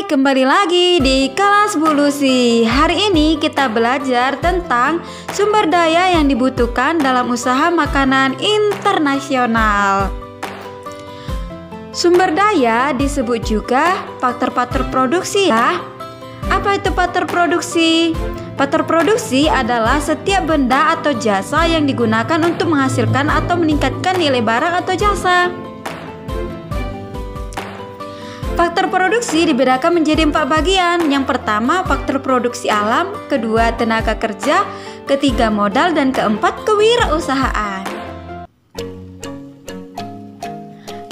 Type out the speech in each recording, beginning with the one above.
Kembali lagi di kelas Bu Lucy. Hari ini kita belajar tentang sumber daya yang dibutuhkan dalam usaha makanan internasional. Sumber daya disebut juga faktor-faktor produksi ya. Apa itu faktor produksi? Faktor produksi adalah setiap benda atau jasa yang digunakan untuk menghasilkan atau meningkatkan nilai barang atau jasa. Faktor produksi dibedakan menjadi 4 bagian. Yang pertama, faktor produksi alam, kedua, tenaga kerja, ketiga, modal, dan keempat, kewirausahaan.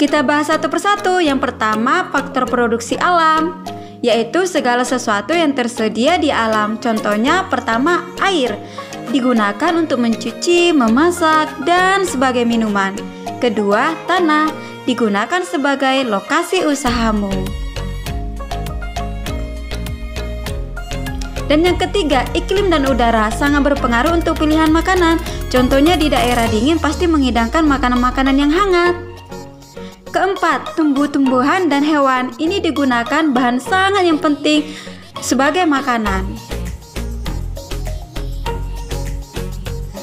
Kita bahas satu persatu. Yang pertama, faktor produksi alam, yaitu segala sesuatu yang tersedia di alam. Contohnya, pertama, air, digunakan untuk mencuci, memasak, dan sebagai minuman. Kedua, tanah, digunakan sebagai lokasi usahamu. Dan yang ketiga, iklim dan udara sangat berpengaruh untuk pilihan makanan. Contohnya di daerah dingin pasti menghidangkan makanan-makanan yang hangat. Keempat, tumbuh-tumbuhan dan hewan. Ini digunakan bahan sangat yang penting sebagai makanan.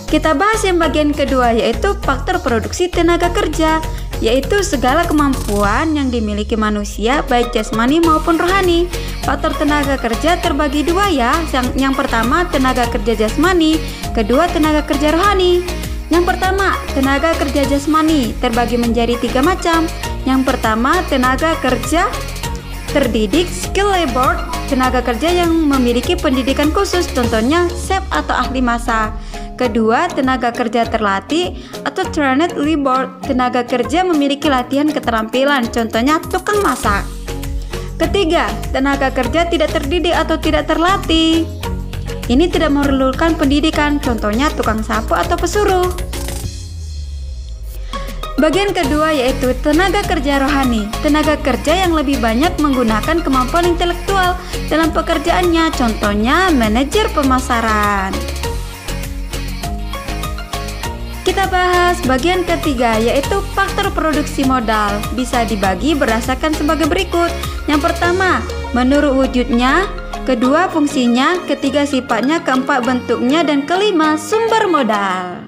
Kita bahas yang bagian kedua, yaitu faktor produksi tenaga kerja, yaitu segala kemampuan yang dimiliki manusia baik jasmani maupun rohani. Faktor tenaga kerja terbagi dua ya. Yang pertama, tenaga kerja jasmani, kedua, tenaga kerja rohani. Yang pertama, tenaga kerja jasmani terbagi menjadi 3 macam. Yang pertama, tenaga kerja terdidik, skill labor, tenaga kerja yang memiliki pendidikan khusus, contohnya chef atau ahli masak. Kedua, tenaga kerja terlatih atau trained labor, tenaga kerja memiliki latihan keterampilan, contohnya tukang masak. Ketiga, tenaga kerja tidak terdidik atau tidak terlatih. Ini tidak memerlukan pendidikan, contohnya tukang sapu atau pesuruh. Bagian kedua yaitu tenaga kerja rohani, tenaga kerja yang lebih banyak menggunakan kemampuan intelektual dalam pekerjaannya, contohnya manajer pemasaran. Kita bahas bagian ketiga, yaitu faktor produksi modal. Bisa dibagi berdasarkan sebagai berikut. Yang pertama, menurut wujudnya, kedua, fungsinya, ketiga, sifatnya, keempat, bentuknya, dan kelima, sumber modal.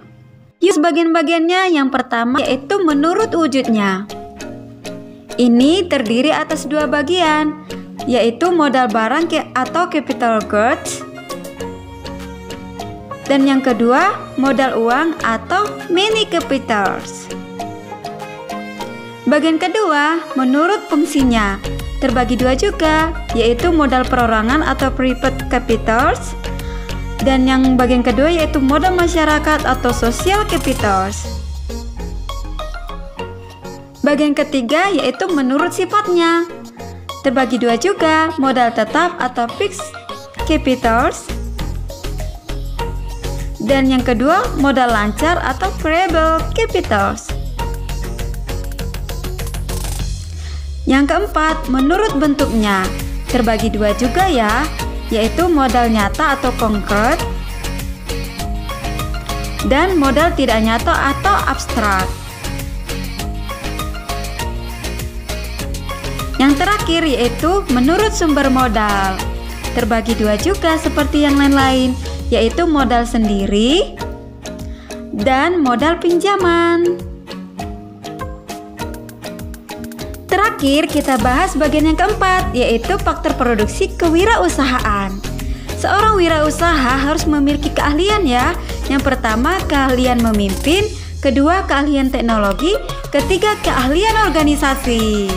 Yuk, bagian-bagiannya. Yang pertama yaitu menurut wujudnya. Ini terdiri atas 2 bagian, yaitu modal barang atau capital goods, dan yang kedua, modal uang atau money capitals. Bagian kedua, menurut fungsinya, terbagi 2 juga, yaitu modal perorangan atau private capitals, dan yang bagian kedua yaitu modal masyarakat atau social capitals. Bagian ketiga yaitu menurut sifatnya, terbagi 2 juga, modal tetap atau fixed capitals, dan yang kedua, modal lancar atau variable capitals. Yang keempat, menurut bentuknya, terbagi 2 juga ya, yaitu modal nyata atau konkret, dan modal tidak nyata atau abstrak. Yang terakhir yaitu menurut sumber modal, terbagi 2 juga seperti yang lain-lain, yaitu modal sendiri dan modal pinjaman. Terakhir kita bahas bagian yang keempat, yaitu faktor produksi kewirausahaan. Seorang wirausaha harus memiliki keahlian ya. Yang pertama, keahlian memimpin, kedua, keahlian teknologi, ketiga, keahlian organisasi.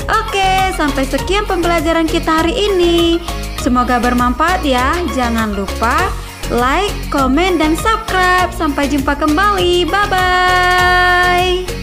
Oke, sampai sekian pembelajaran kita hari ini. Semoga bermanfaat ya. Jangan lupa like, komen, dan subscribe. Sampai jumpa kembali. Bye-bye.